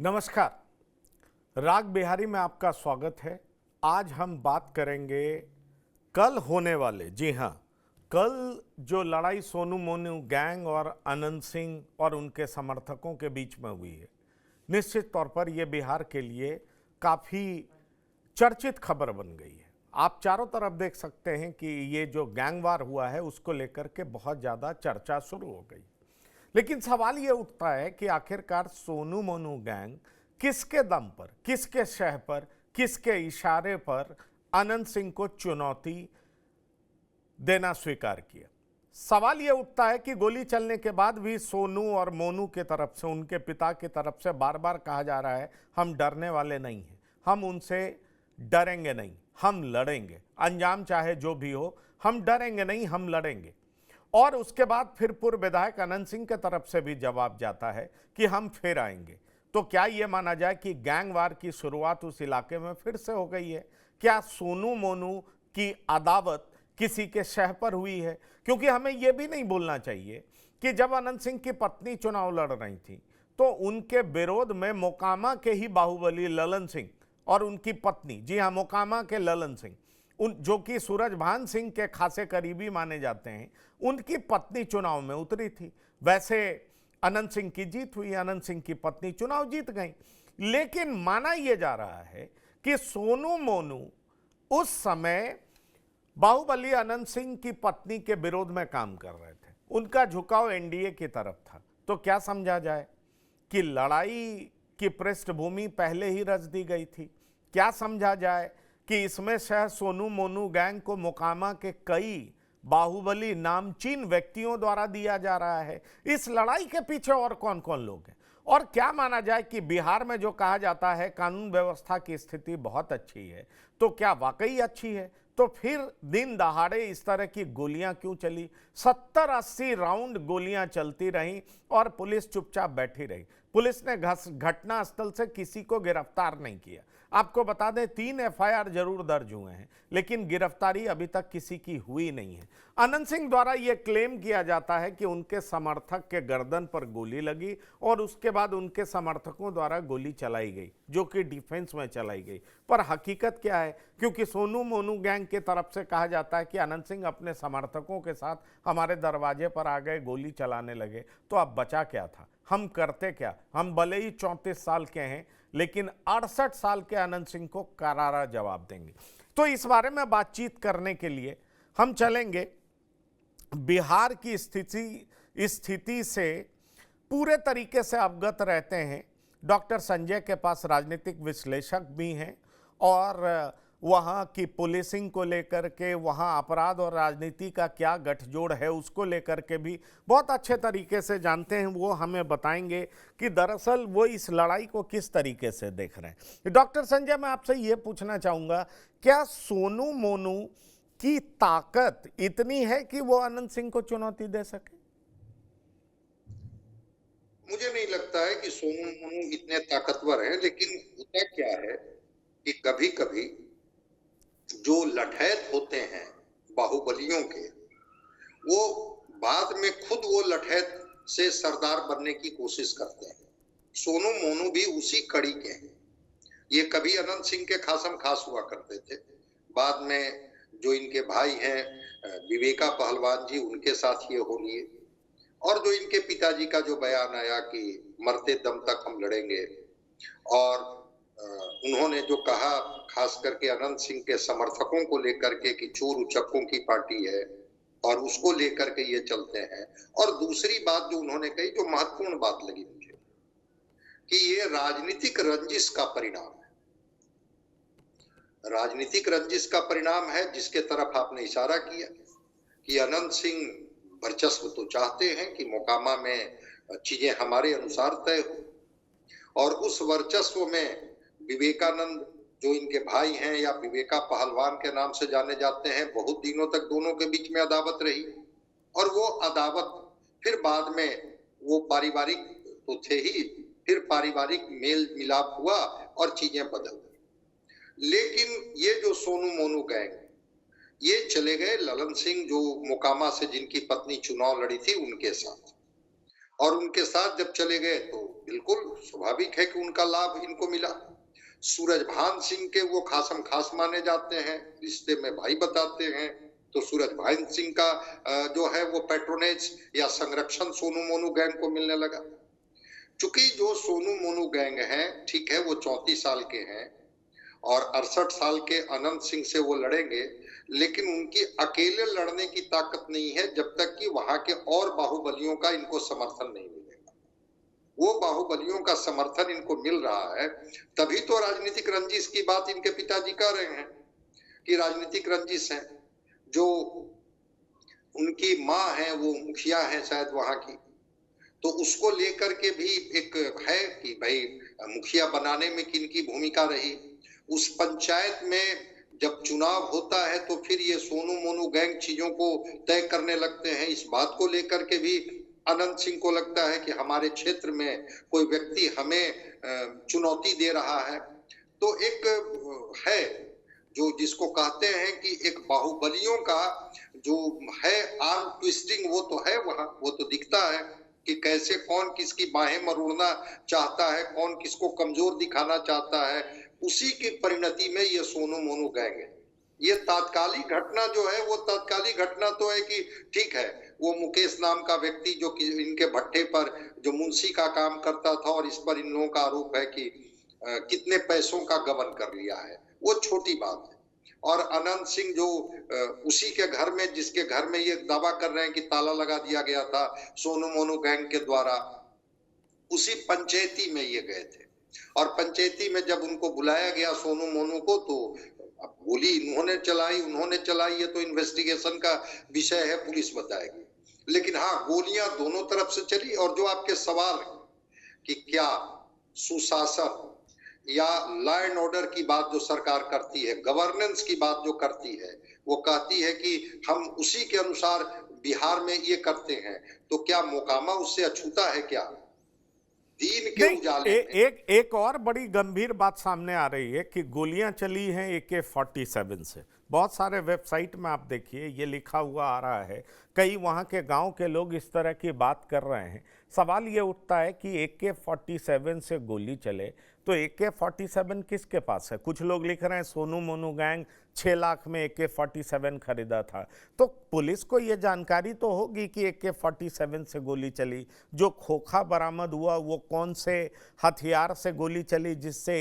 नमस्कार। राग बिहारी में आपका स्वागत है। आज हम बात करेंगे कल होने वाले, जी हाँ, कल जो लड़ाई सोनू मोनू गैंग और अनंत सिंह और उनके समर्थकों के बीच में हुई है, निश्चित तौर पर यह बिहार के लिए काफ़ी चर्चित खबर बन गई है। आप चारों तरफ देख सकते हैं कि ये जो गैंगवार हुआ है उसको लेकर के बहुत ज़्यादा चर्चा शुरू हो गई। लेकिन सवाल ये उठता है कि आखिरकार सोनू मोनू गैंग किसके दम पर, किसके शह पर, किसके इशारे पर अनंत सिंह को चुनौती देना स्वीकार किया। सवाल ये उठता है कि गोली चलने के बाद भी सोनू और मोनू की तरफ से, उनके पिता की तरफ से बार बार कहा जा रहा है हम डरने वाले नहीं हैं, हम उनसे डरेंगे नहीं, हम लड़ेंगे, अंजाम चाहे जो भी हो, हम डरेंगे नहीं, हम लड़ेंगे। और उसके बाद फिर पूर्व विधायक अनंत सिंह के तरफ से भी जवाब जाता है कि हम फिर आएंगे। तो क्या यह माना जाए कि गैंगवार की शुरुआत उस इलाके में फिर से हो गई है? क्या सोनू मोनू की अदावत किसी के शह पर हुई है? क्योंकि हमें यह भी नहीं भूलना चाहिए कि जब अनंत सिंह की पत्नी चुनाव लड़ रही थी तो उनके विरोध में मोकामा के ही बाहुबली ललन सिंह और उनकी पत्नी, जी हाँ, मोकामा के ललन सिंह, जो कि सूरजभान सिंह के खासे करीबी माने जाते हैं, उनकी पत्नी चुनाव में उतरी थी। वैसे अनंत सिंह की जीत हुई, अनंत सिंह की पत्नी चुनाव जीत गई। लेकिन माना यह जा रहा है कि सोनू मोनू उस समय बाहुबली अनंत सिंह की पत्नी के विरोध में काम कर रहे थे, उनका झुकाव एनडीए की तरफ था। तो क्या समझा जाए कि लड़ाई की पृष्ठभूमि पहले ही रच दी गई थी? क्या समझा जाए कि इसमें शह सोनू मोनू गैंग को मोकामा के कई बाहुबली नामचीन व्यक्तियों द्वारा दिया जा रहा है? इस लड़ाई के पीछे और कौन कौन लोग हैं? और क्या माना जाए कि बिहार में जो कहा जाता है कानून व्यवस्था की स्थिति बहुत अच्छी है, तो क्या वाकई अच्छी है? तो फिर दिन दहाड़े इस तरह की गोलियां क्यों चली? 70-80 राउंड गोलियां चलती रहीं और पुलिस चुपचाप बैठी रही। पुलिस ने घटना स्थल से किसी को गिरफ्तार नहीं किया। आपको बता दें 3 एफआईआर जरूर दर्ज हुए हैं, लेकिन गिरफ्तारी अभी तक किसी की हुई नहीं है। अनंत सिंह द्वारा यह क्लेम किया जाता है कि उनके समर्थक के गर्दन पर गोली लगी और उसके बाद उनके समर्थकों द्वारा गोली चलाई गई, जो कि डिफेंस में चलाई गई। पर हकीकत क्या है? क्योंकि सोनू मोनू गैंग की तरफ से कहा जाता है कि अनंत सिंह अपने समर्थकों के साथ हमारे दरवाजे पर आ गए, गोली चलाने लगे। तो अब बचा क्या था? हम करते क्या? हम भले ही 34 साल के हैं, लेकिन 68 साल के अनंत सिंह को करारा जवाब देंगे। तो इस बारे में बातचीत करने के लिए हम चलेंगे बिहार की स्थिति से पूरे तरीके से अवगत रहते हैं डॉक्टर संजय के पास। राजनीतिक विश्लेषक भी हैं और वहाँ की पुलिसिंग को लेकर के, वहाँ अपराध और राजनीति का क्या गठजोड़ है उसको लेकर के भी बहुत अच्छे तरीके से जानते हैं। वो हमें बताएंगे कि दरअसल वो इस लड़ाई को किस तरीके से देख रहे हैं। डॉक्टर संजय, मैं आपसे ये पूछना चाहूँगा, क्या सोनू मोनू की ताकत इतनी है कि वो अनंत सिंह को चुनौती दे सके? मुझे नहीं लगता है कि सोनू मोनू इतने ताकतवर हैं, लेकिन होता क्या है कि कभी कभी जो लठैत होते हैं बाहुबलियों के, वो बाद में खुद वो लठैत से सरदार बनने की कोशिश करते हैं। सोनू मोनू भी उसी कड़ी के हैं। ये कभी अनंत सिंह के खासम खास हुआ करते थे, बाद में जो इनके भाई हैं विवेका पहलवान जी, उनके साथ ये हो लिए, और जो इनके पिताजी का जो बयान आया कि मरते दम तक हम लड़ेंगे, और उन्होंने जो कहा खास करके अनंत सिंह के समर्थकों को लेकर के कि चोर उचक्कों की पार्टी है, और उसको लेकर के ये चलते हैं। और दूसरी बात जो उन्होंने कही, जो महत्वपूर्ण बात लगी मुझे, कि ये राजनीतिक रंजिश का परिणाम है। राजनीतिक रंजिश का परिणाम है, जिसके तरफ आपने इशारा किया कि अनंत सिंह वर्चस्व तो चाहते हैं कि मोकामा में चीजें हमारे अनुसार तय हो, और उस वर्चस्व में विवेकानंद जो इनके भाई हैं या विवेका पहलवान के नाम से जाने जाते हैं, बहुत दिनों तक दोनों के बीच में अदावत रही, और वो अदावत फिर बाद में वो पारिवारिक तो थे ही, फिर पारिवारिक मेल मिलाप हुआ और चीजें बदल गई। लेकिन ये जो सोनू मोनू गैंग, ये चले गए ललन सिंह जो मोकामा से जिनकी पत्नी चुनाव लड़ी थी उनके साथ, और उनके साथ जब चले गए तो बिल्कुल स्वाभाविक है कि उनका लाभ इनको मिला। सूरजभान सिंह के वो खासम खास माने जाते हैं, रिश्ते में भाई बताते हैं, तो सूरजभान सिंह का जो है वो पैट्रोनेज या संरक्षण सोनू मोनू गैंग को मिलने लगा। चूंकि जो सोनू मोनू गैंग है, ठीक है, वो 34 साल के हैं और 68 साल के अनंत सिंह से वो लड़ेंगे, लेकिन उनकी अकेले लड़ने की ताकत नहीं है जब तक कि वहां के और बाहुबलियों का इनको समर्थन नहीं मिलेगा। वो बाहुबलियों का समर्थन इनको मिल रहा है, तभी तो राजनीतिक रंजिश की बात इनके पिताजी कर रहे हैं कि राजनीतिक रंजिश है। जो उनकी माँ है वो मुखिया है शायद वहां की, तो उसको लेकर के भी एक है कि भाई मुखिया बनाने में किनकी भूमिका रही। उस पंचायत में जब चुनाव होता है तो फिर ये सोनू मोनू गैंग चीजों को तय करने लगते हैं। इस बात को लेकर के भी अनंत सिंह को लगता है कि हमारे क्षेत्र में कोई व्यक्ति हमें चुनौती दे रहा है। तो एक है जो जिसको कहते हैं कि एक बाहुबलियों का जो है आर्म ट्विस्टिंग, वो तो है वहां, वो तो दिखता है कि कैसे कौन किसकी बाहें मरोड़ना चाहता है, कौन किसको कमजोर दिखाना चाहता है। उसी की परिणति में ये सोनू मोनू गैंग है। ये तात्कालिक घटना जो है वो तात्कालिक घटना तो है कि ठीक है, वो मुकेश नाम का व्यक्ति जो कि इनके भट्टे पर जो मुंशी का काम करता था और इस पर इन लोगों का आरोप है कि कितने पैसों का गबन कर लिया है, वो छोटी बात है। और अनंत सिंह जो उसी के घर में, जिसके घर में ये दावा कर रहे हैं कि ताला लगा दिया गया था सोनू मोनू गैंग के द्वारा, उसी पंचायती में ये गए थे। और पंचायती में जब उनको बुलाया गया सोनू मोनू को, तो गोली उन्होंने चलाई, ये तो इन्वेस्टिगेशन का विषय है, पुलिस बताएगी। लेकिन हाँ, गोलियां दोनों तरफ से चली। और जो आपके सवाल कि क्या सुशासन या लॉ एंड ऑर्डर की बात जो सरकार करती है, गवर्नेंस की बात जो करती है, वो कहती है कि हम उसी के अनुसार बिहार में ये करते हैं, तो क्या मोकामा उससे अछूता है क्या? दिन के उजाले एक और बड़ी गंभीर बात सामने आ रही है कि गोलियां चली हैं AK-47 से। बहुत सारे वेबसाइट में आप देखिए ये लिखा हुआ आ रहा है, कई वहां के गांव के लोग इस तरह की बात कर रहे हैं। सवाल ये उठता है कि AK-47 से गोली चले तो AK-47 किसके पास है? कुछ लोग लिख रहे हैं सोनू मोनू गैंग 6 लाख में AK-47 खरीदा था। तो पुलिस को ये जानकारी तो होगी कि AK-47 से गोली चली। जो खोखा बरामद हुआ वो कौन से हथियार से गोली चली जिससे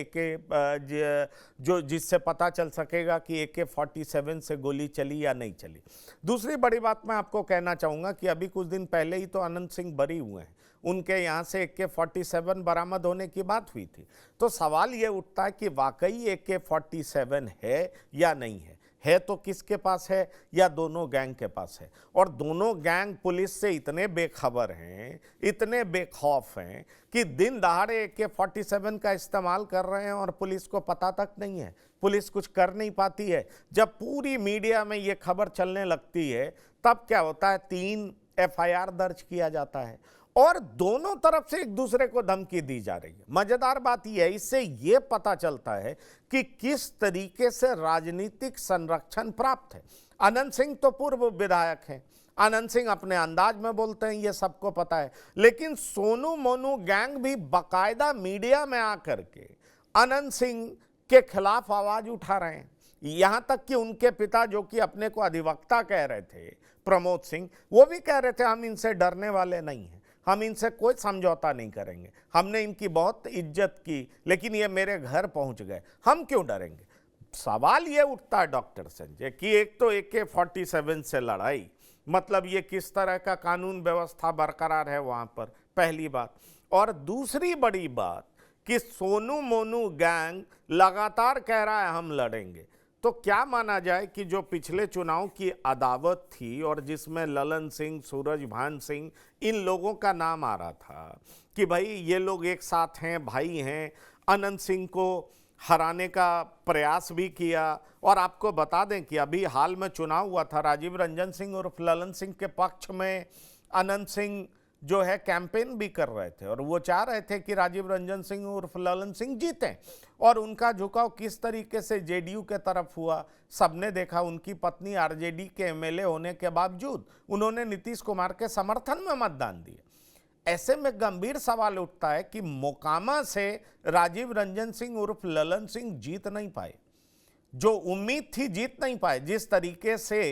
जिससे पता चल सकेगा कि AK-47 से गोली चली या नहीं चली। दूसरी बड़ी बात मैं आपको कहना चाहूँगा कि अभी कुछ दिन पहले ही तो अनंत सिंह बरी हुए हैं, उनके यहाँ से AK-47 बरामद होने की बात हुई थी। तो सवाल ये उठता है कि वाकई AK-47 है या नहीं है तो किसके पास है या दोनों गैंग के पास है? और दोनों गैंग पुलिस से इतने बेखबर हैं, इतने बेखौफ हैं कि दिन दहाड़े AK-47 का इस्तेमाल कर रहे हैं और पुलिस को पता तक नहीं है, पुलिस कुछ कर नहीं पाती है। जब पूरी मीडिया में ये खबर चलने लगती है तब क्या होता है, 3 FIR दर्ज किया जाता है और दोनों तरफ से एक दूसरे को धमकी दी जा रही है। मजेदार बात यह है, इससे यह पता चलता है कि किस तरीके से राजनीतिक संरक्षण प्राप्त है। अनंत सिंह तो पूर्व विधायक हैं, अनंत सिंह अपने अंदाज में बोलते हैं, ये सबको पता है। लेकिन सोनू मोनू गैंग भी बाकायदा मीडिया में आकर के अनंत सिंह के खिलाफ आवाज उठा रहे हैं। यहां तक कि उनके पिता जो कि अपने को अधिवक्ता कह रहे थे, प्रमोद सिंह, वो भी कह रहे थे हम इनसे डरने वाले नहीं हैं, हम इनसे कोई समझौता नहीं करेंगे, हमने इनकी बहुत इज्जत की लेकिन ये मेरे घर पहुंच गए, हम क्यों डरेंगे। सवाल ये उठता है डॉक्टर संजय कि एक तो AK-47 से लड़ाई, मतलब ये किस तरह का कानून व्यवस्था बरकरार है वहां पर, पहली बात। और दूसरी बड़ी बात कि सोनू मोनू गैंग लगातार कह रहा है हम लड़ेंगे। तो क्या माना जाए कि जो पिछले चुनाव की अदावत थी और जिसमें ललन सिंह, सूरजभान सिंह, इन लोगों का नाम आ रहा था कि भाई ये लोग एक साथ हैं, भाई हैं, अनंत सिंह को हराने का प्रयास भी किया। और आपको बता दें कि अभी हाल में चुनाव हुआ था, राजीव रंजन सिंह उर्फ ललन सिंह के पक्ष में अनंत सिंह जो है कैंपेन भी कर रहे थे और वो चाह रहे थे कि राजीव रंजन सिंह उर्फ ललन सिंह जीतें। और उनका झुकाव किस तरीके से JDU के तरफ हुआ सबने देखा। उनकी पत्नी RJD के MLA होने के बावजूद उन्होंने नीतीश कुमार के समर्थन में मतदान दिया। ऐसे में गंभीर सवाल उठता है कि मोकामा से राजीव रंजन सिंह उर्फ ललन सिंह जीत नहीं पाए, जो उम्मीद थी जीत नहीं पाए। जिस तरीके से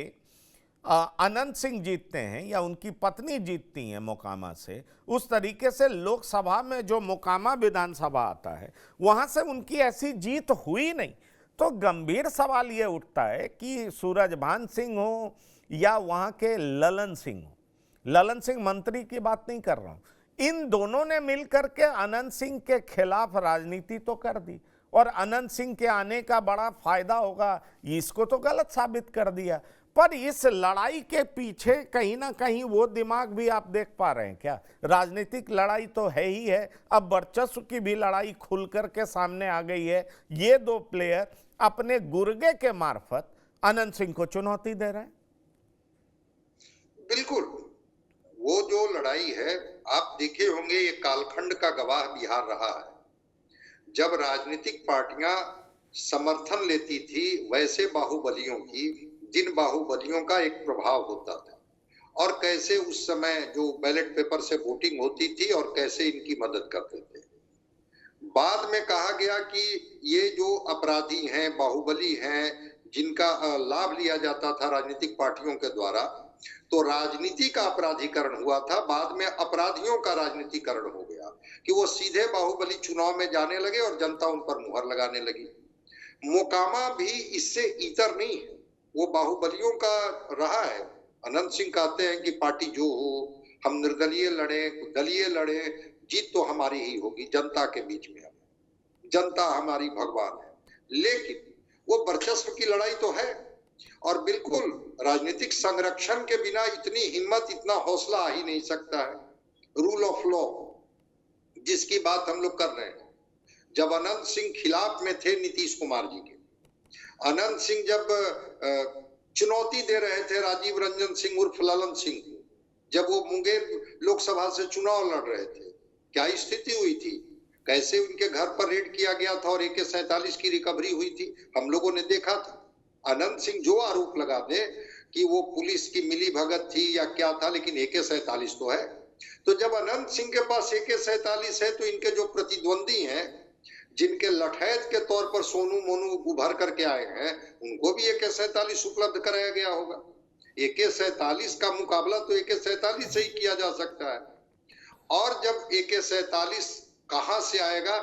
अनंत सिंह जीतते हैं या उनकी पत्नी जीतती हैं मोकामा से, उस तरीके से लोकसभा में जो मोकामा विधानसभा आता है वहां से उनकी ऐसी जीत हुई नहीं। तो गंभीर सवाल यह उठता है कि सूरजभान सिंह हो या वहां के ललन सिंह हो, ललन सिंह मंत्री की बात नहीं कर रहा हूं, इन दोनों ने मिलकर के अनंत सिंह के खिलाफ राजनीति तो कर दी और अनंत सिंह के आने का बड़ा फायदा होगा इसको तो गलत साबित कर दिया। पर इस लड़ाई के पीछे कहीं ना कहीं वो दिमाग भी आप देख पा रहे हैं क्या? राजनीतिक लड़ाई तो है ही है, अब वर्चस्व की भी लड़ाई खुल करके सामने आ गई है। ये दो प्लेयर अपने गुर्गे के मार्फत अनंत सिंह को चुनौती दे रहे हैं। बिल्कुल, वो जो लड़ाई है, आप देखे होंगे, ये कालखंड का गवाह बिहार रहा है। जब राजनीतिक पार्टियां समर्थन लेती थी वैसे बाहुबलियों की, जिन बाहुबलियों का एक प्रभाव होता था, और कैसे उस समय जो बैलेट पेपर से वोटिंग होती थी और कैसे इनकी मदद करते थे। बाद में कहा गया कि ये जो अपराधी हैं, बाहुबली हैं, जिनका लाभ लिया जाता था राजनीतिक पार्टियों के द्वारा, तो राजनीति का अपराधीकरण हुआ था। बाद में अपराधियों का राजनीतिकरण हो गया कि वो सीधे बाहुबली चुनाव में जाने लगे और जनता उन पर मुहर लगाने लगी। मोकामा भी इससे इतर नहीं है, वो बाहुबलियों का रहा है। अनंत सिंह कहते हैं कि पार्टी जो हो, हम निर्दलीय लड़े, दलीय लड़े, जीत तो हमारी ही होगी, जनता के बीच में, जनता हमारी भगवान है। लेकिन वो वर्चस्व की लड़ाई तो है, और बिल्कुल राजनीतिक संरक्षण के बिना इतनी हिम्मत, इतना हौसला आ ही नहीं सकता है। रूल ऑफ लॉ जिसकी बात हम लोग कर रहे हैं, जब अनंत सिंह खिलाफ में थे नीतीश कुमार जी के, अनंत सिंह जब चुनौती दे रहे थे राजीव रंजन सिंह उर्फ ललन सिंह को, जब वो मुंगेर लोकसभा से चुनाव लड़ रहे थे, क्या स्थिति हुई थी, कैसे उनके घर पर रेड किया गया था और AK-47 की रिकवरी हुई थी, हम लोगों ने देखा था। अनंत सिंह जो आरोप लगा दे कि वो पुलिस की मिली भगत थी या क्या था, लेकिन AK-47 तो है। तो जब अनंत सिंह के पास AK-47 है, तो इनके जो प्रतिद्वंदी हैं, जिनके लठैत के तौर पर सोनू मोनू उभर करके आए हैं, उनको भी AK-47 उपलब्ध कराया गया होगा। AK-47 का मुकाबला तो AK-47 से ही किया जा सकता है। और जब AK-47 कहां से आएगा?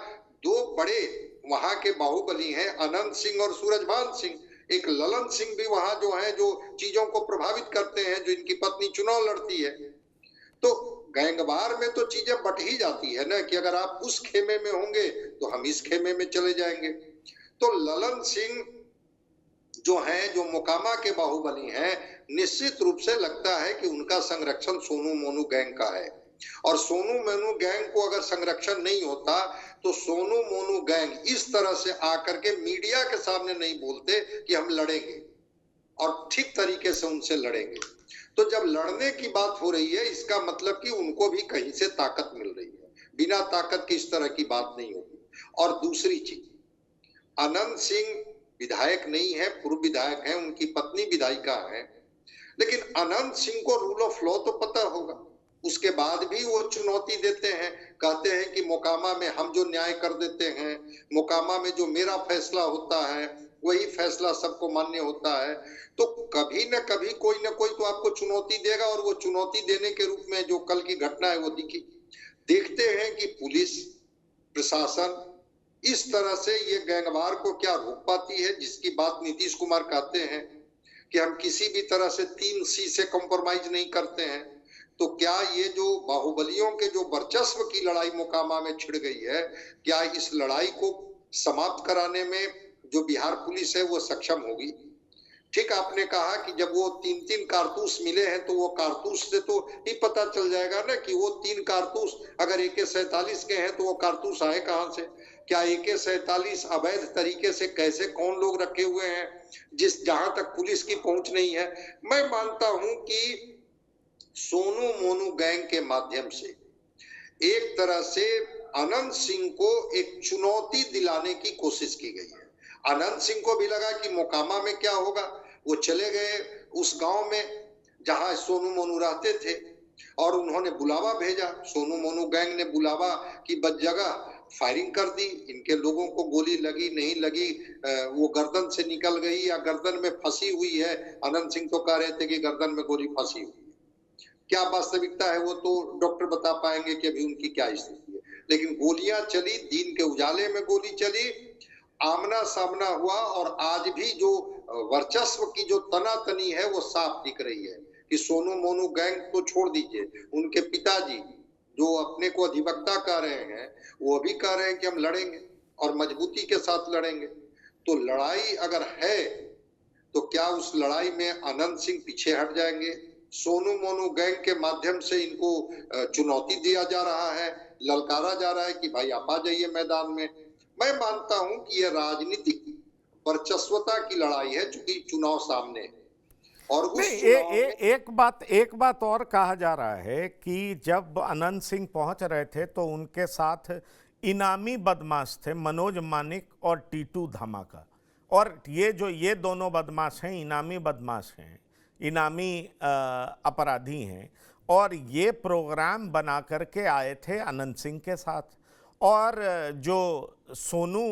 दो बड़े वहां के बाहुबली हैं, अनंत सिंह और सूरजभान सिंह। एक ललन सिंह भी वहां जो है, जो चीजों को प्रभावित करते हैं, जो इनकी पत्नी चुनाव लड़ती है। तो गैंगवार में तो चीजें बट ही जाती है ना, कि अगर आप उस खेमे में होंगे तो हम इस खेमे में चले जाएंगे। तो ललन सिंह जो है, जो मोकामा के बाहुबली हैं, निश्चित रूप से लगता है कि उनका संरक्षण सोनू मोनू गैंग का है। और सोनू मोनू गैंग को अगर संरक्षण नहीं होता तो सोनू मोनू गैंग इस तरह से आकर के मीडिया के सामने नहीं बोलते कि हम लड़ेंगे, और ठीक तरीके से उनसे लड़ेंगे। तो जब लड़ने की बात हो रही है, इसका मतलब कि उनको भी कहीं से ताकत मिल रही है, बिना ताकत की इस तरह की बात नहीं होगी। और दूसरी चीज, अनंत सिंह विधायक नहीं है, पूर्व विधायक है, उनकी पत्नी विधायिका है, लेकिन अनंत सिंह को रूल ऑफ लॉ तो पता होगा। उसके बाद भी वो चुनौती देते हैं, कहते हैं कि मोकामा में हम जो न्याय कर देते हैं, मोकामा में जो मेरा फैसला होता है वही फैसला सबको मान्य होता है। तो कभी न कभी कोई न कोई तो आपको चुनौती देगा, और वो चुनौती देने के रूप में जो कल की घटना है वो दिखी। देखते हैं कि पुलिस प्रशासन इस तरह से ये गैंगवार को क्या रोक पाती है, जिसकी बात नीतीश कुमार कहते हैं कि हम किसी भी तरह से 3C से कॉम्प्रोमाइज नहीं करते हैं। तो क्या ये जो बाहुबलियों के जो वर्चस्व की लड़ाई मोकामा में छिड़ गई है, क्या इस लड़ाई को समाप्त कराने में जो बिहार पुलिस है वो सक्षम होगी? ठीक आपने कहा कि जब वो 3-3 कारतूस मिले हैं, तो वो कारतूस से तो ही पता चल जाएगा ना कि वो 3 कारतूस अगर AK-47 के हैं तो वो कारतूस आए कहां से? क्या AK-47 अवैध तरीके से कैसे कौन लोग रखे हुए हैं, जहां तक पुलिस की पहुंच नहीं है? मैं मानता हूं कि सोनू मोनू गैंग के माध्यम से एक तरह से अनंत सिंह को एक चुनौती दिलाने की कोशिश की गई है। अनंत सिंह को भी लगा कि मोकामा में क्या होगा, वो चले गए उस गांव में जहां सोनू मोनू रहते थे, और उन्होंने बुलावा भेजा, सोनू मोनू गैंग ने बुलावा कि बच जगह, फायरिंग कर दी। इनके लोगों को गोली लगी नहीं लगी, वो गर्दन से निकल गई या गर्दन में फंसी हुई है। अनंत सिंह तो कह रहे थे कि गर्दन में गोली फंसी हुई है। क्या वास्तविकता है वो तो डॉक्टर बता पाएंगे कि अभी उनकी क्या स्थिति है, लेकिन गोलियां चली, दिन के उजाले में गोली चली, आमना सामना हुआ। और आज भी जो वर्चस्व की जो तनातनी है वो साफ दिख रही है कि सोनू मोनू गैंग तो छोड़ दीजिए, उनके पिताजी जो अपने को अधिवक्ता कह रहे हैं, वो भी कह रहे हैं कि हम लड़ेंगे और मजबूती के साथ लड़ेंगे। तो लड़ाई अगर है तो क्या उस लड़ाई में अनंत सिंह पीछे हट जाएंगे? सोनू मोनू गैंग के माध्यम से इनको चुनौती दिया जा रहा है, ललकारा जा रहा है कि भाई आप आ जाइए मैदान में। मैं मानता हूं कि यह राजनीतिक वर्चस्वता की लड़ाई है, चूंकि चुनाव सामने है। और उस नहीं, चुनाव में एक बात और कहा जा रहा है कि जब अनंत सिंह पहुंच रहे थे तो उनके साथ इनामी बदमाश थे, मनोज मानिक और टीटू धमाका। और ये दोनों बदमाश हैं, इनामी बदमाश हैं, इनामी अपराधी हैं, और ये प्रोग्राम बना करके आए थे अनंत सिंह के साथ। और जो सोनू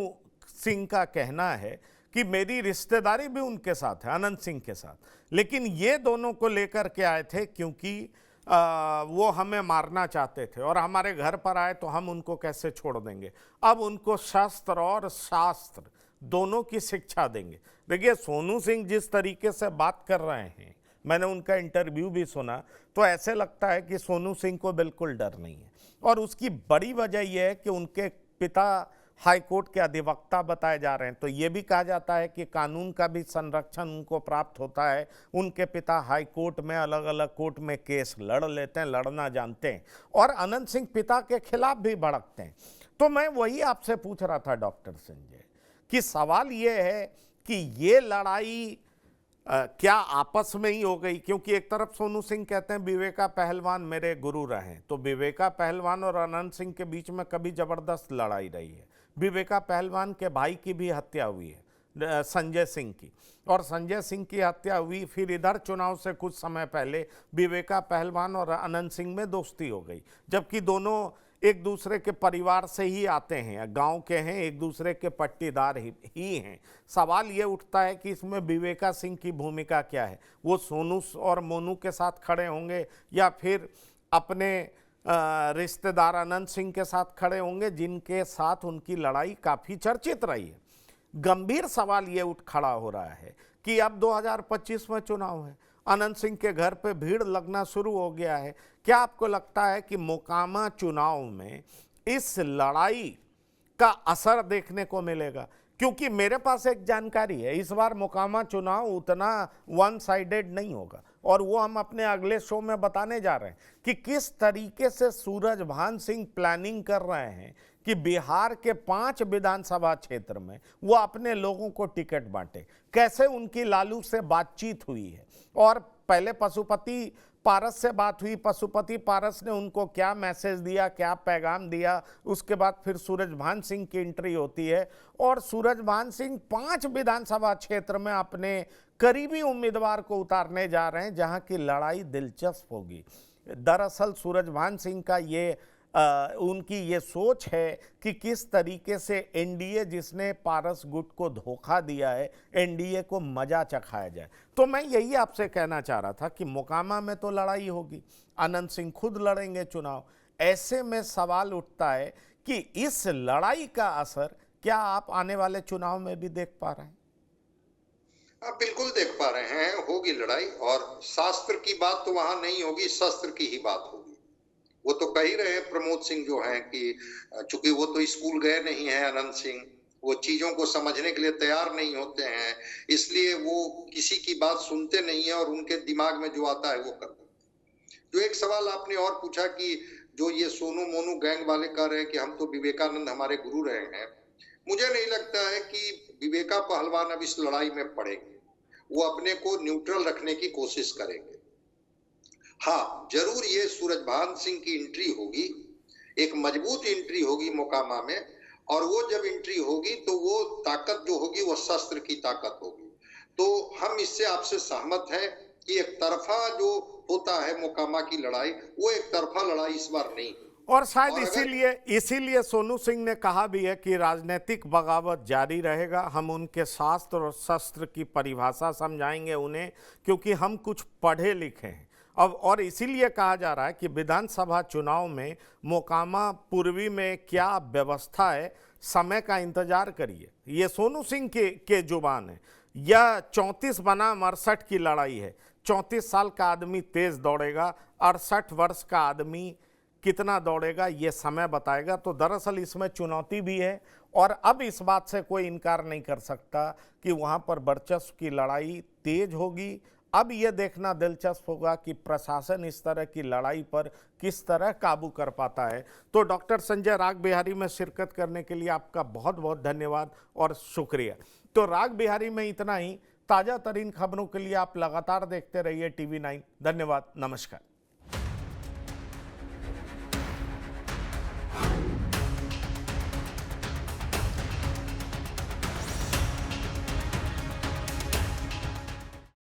सिंह का कहना है कि मेरी रिश्तेदारी भी उनके साथ है, अनंत सिंह के साथ, लेकिन ये दोनों को लेकर के आए थे क्योंकि वो हमें मारना चाहते थे और हमारे घर पर आए तो हम उनको कैसे छोड़ देंगे। अब उनको शस्त्र और शास्त्र दोनों की शिक्षा देंगे। देखिए, सोनू सिंह जिस तरीके से बात कर रहे हैं, मैंने उनका इंटरव्यू भी सुना, तो ऐसे लगता है कि सोनू सिंह को बिल्कुल डर नहीं है। और उसकी बड़ी वजह यह है कि उनके पिता हाईकोर्ट के अधिवक्ता बताए जा रहे हैं। तो ये भी कहा जाता है कि कानून का भी संरक्षण उनको प्राप्त होता है। उनके पिता हाईकोर्ट में अलग अलग कोर्ट में केस लड़ लेते हैं, लड़ना जानते हैं, और अनंत सिंह पिता के खिलाफ भी भड़कते हैं। तो मैं वही आपसे पूछ रहा था डॉक्टर संजय कि सवाल ये है कि ये लड़ाई क्या आपस में ही हो गई? क्योंकि एक तरफ सोनू सिंह कहते हैं विवेका पहलवान मेरे गुरु रहे, तो विवेका पहलवान और अनंत सिंह के बीच में कभी जबरदस्त लड़ाई रही है। विवेका पहलवान के भाई की भी हत्या हुई है, संजय सिंह की, और संजय सिंह की हत्या हुई। फिर इधर चुनाव से कुछ समय पहले विवेका पहलवान और अनंत सिंह में दोस्ती हो गई, जबकि दोनों एक दूसरे के परिवार से ही आते हैं, गांव के हैं, एक दूसरे के पट्टीदार ही हैं। सवाल ये उठता है कि इसमें विवेका सिंह की भूमिका क्या है? वो सोनू और मोनू के साथ खड़े होंगे या फिर अपने रिश्तेदार अनंत सिंह के साथ खड़े होंगे, जिनके साथ उनकी लड़ाई काफ़ी चर्चित रही है। गंभीर सवाल ये खड़ा हो रहा है कि अब 2025 में चुनाव है, अनंत सिंह के घर पे भीड़ लगना शुरू हो गया है। क्या आपको लगता है कि मोकामा चुनाव में इस लड़ाई का असर देखने को मिलेगा? क्योंकि मेरे पास एक जानकारी है, इस बार मोकामा चुनाव उतना वन साइडेड नहीं होगा, और वो हम अपने अगले शो में बताने जा रहे हैं कि किस तरीके से सूरजभान सिंह प्लानिंग कर रहे हैं कि बिहार के 5 विधानसभा क्षेत्र में वो अपने लोगों को टिकट बांटे। कैसे उनकी लालू से बातचीत हुई है, और पहले पशुपति पारस से बात हुई, पशुपति पारस ने उनको क्या मैसेज दिया, क्या पैगाम दिया, उसके बाद फिर सूरजभान सिंह की एंट्री होती है, और सूरजभान सिंह 5 विधानसभा क्षेत्र में अपने करीबी उम्मीदवार को उतारने जा रहे हैं, जहां की लड़ाई दिलचस्प होगी। दरअसल सूरजभान सिंह का उनकी ये सोच है कि किस तरीके से एनडीए, जिसने पारस गुट को धोखा दिया है, एनडीए को मजा चखाया जाए। तो मैं यही आपसे कहना चाह रहा था कि मोकामा में तो लड़ाई होगी, अनंत सिंह खुद लड़ेंगे चुनाव। ऐसे में सवाल उठता है कि इस लड़ाई का असर क्या आप आने वाले चुनाव में भी देख पा रहे हैं? आप बिल्कुल देख पा रहे हैं, होगी लड़ाई, और शास्त्र की बात तो वहां नहीं होगी, शस्त्र की ही बात होगी। वो तो कह ही रहे हैं प्रमोद सिंह जो हैं कि चूंकि वो तो स्कूल गए नहीं हैं, अनंत सिंह वो चीजों को समझने के लिए तैयार नहीं होते हैं, इसलिए वो किसी की बात सुनते नहीं है और उनके दिमाग में जो आता है वो करते हैं। जो एक सवाल आपने और पूछा कि जो ये सोनू मोनू गैंग वाले कह रहे हैं कि हम तो विवेकानंद हमारे गुरु रहे हैं, मुझे नहीं लगता है कि विवेका पहलवान अब इस लड़ाई में पड़ेंगे। वो अपने को न्यूट्रल रखने की कोशिश करेंगे। हाँ, जरूर ये सूरजभान सिंह की एंट्री होगी, एक मजबूत एंट्री होगी मोकामा में, और वो जब एंट्री होगी तो वो ताकत जो होगी वो शस्त्र की ताकत होगी। तो हम इससे आपसे सहमत हैं कि एक तरफा जो होता है मोकामा की लड़ाई, वो एक तरफा लड़ाई इस बार नहीं। और शायद और अगर इसीलिए सोनू सिंह ने कहा भी है कि राजनीतिक बगावत जारी रहेगा, हम उनके शास्त्र और शस्त्र की परिभाषा समझाएंगे उन्हें, क्योंकि हम कुछ पढ़े लिखे हैं अब। और इसीलिए कहा जा रहा है कि विधानसभा चुनाव में मोकामा पूर्वी में क्या व्यवस्था है, समय का इंतजार करिए। ये सोनू सिंह के जुबान है। यह 34 बनाम 68 की लड़ाई है। 34 साल का आदमी तेज दौड़ेगा, 68 वर्ष का आदमी कितना दौड़ेगा ये समय बताएगा। तो दरअसल इसमें चुनौती भी है और अब इस बात से कोई इनकार नहीं कर सकता कि वहां पर वर्चस्व की लड़ाई तेज होगी। अब यह देखना दिलचस्प होगा कि प्रशासन इस तरह की लड़ाई पर किस तरह काबू कर पाता है। तो डॉक्टर संजय राग बिहारी में शिरकत करने के लिए आपका बहुत बहुत धन्यवाद और शुक्रिया। तो राग बिहारी में इतना ही। ताज़ा तरीन खबरों के लिए आप लगातार देखते रहिए TV9। धन्यवाद, नमस्कार।